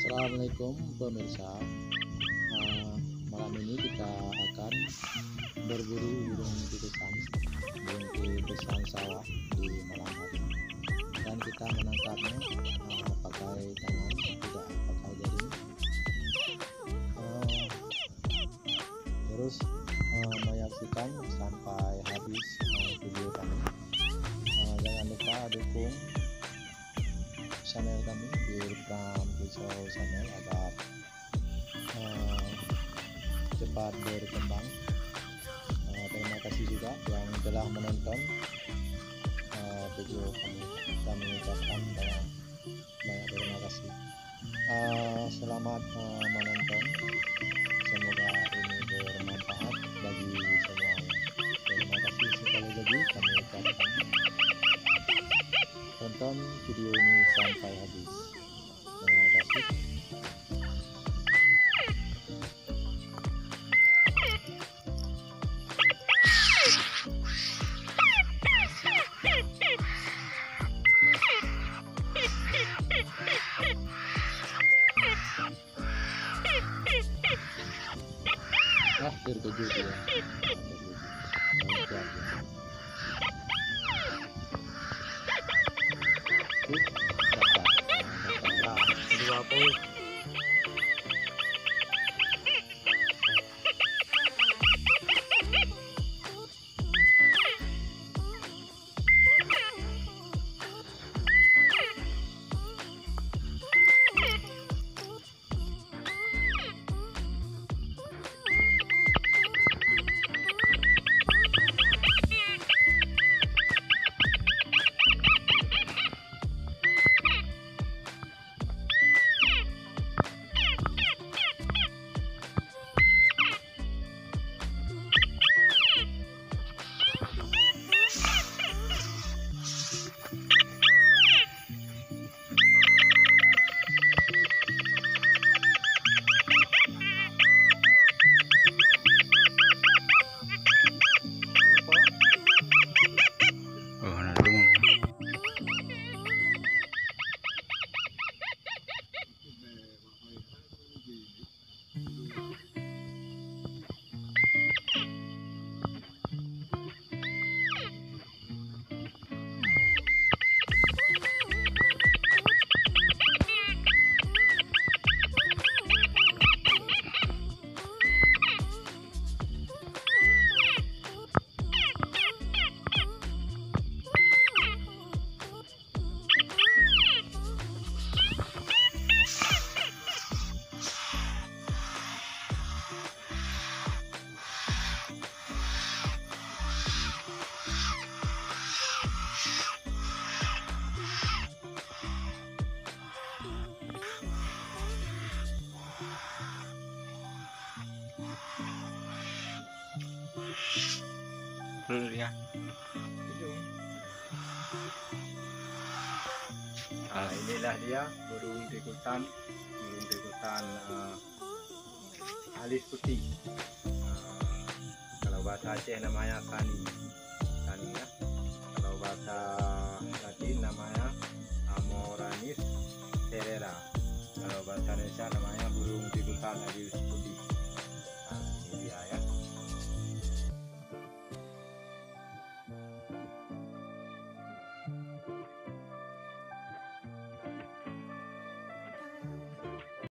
Assalamualaikum pemirsa. Malam ini kita akan berburu burung tikusan sawah di malam hari, dan kita menangkapnya pakai tangan, tidak pakai jaring. Terus menyaksikan sampai habis video kami. Jangan lupa dukung channel kami di Burung channel agar cepat berkembang. Terima kasih juga yang telah menonton video kami. Kami ucapkan banyak terima kasih. Selamat menonton. Semoga ini bermanfaat bagi semuanya. Terima kasih sekali lagi kami ucapkan. Tonton video ini sampai habis. Terima kasih. Terkejut ya. Dua poin. Ya. Inilah dia burung tikusan alis-putih. Kalau bahasa Aceh namanya tani ya. Kalau bahasa Latin namanya Amaurornis cinerea. Kalau bahasa Indonesia namanya burung tikusan alis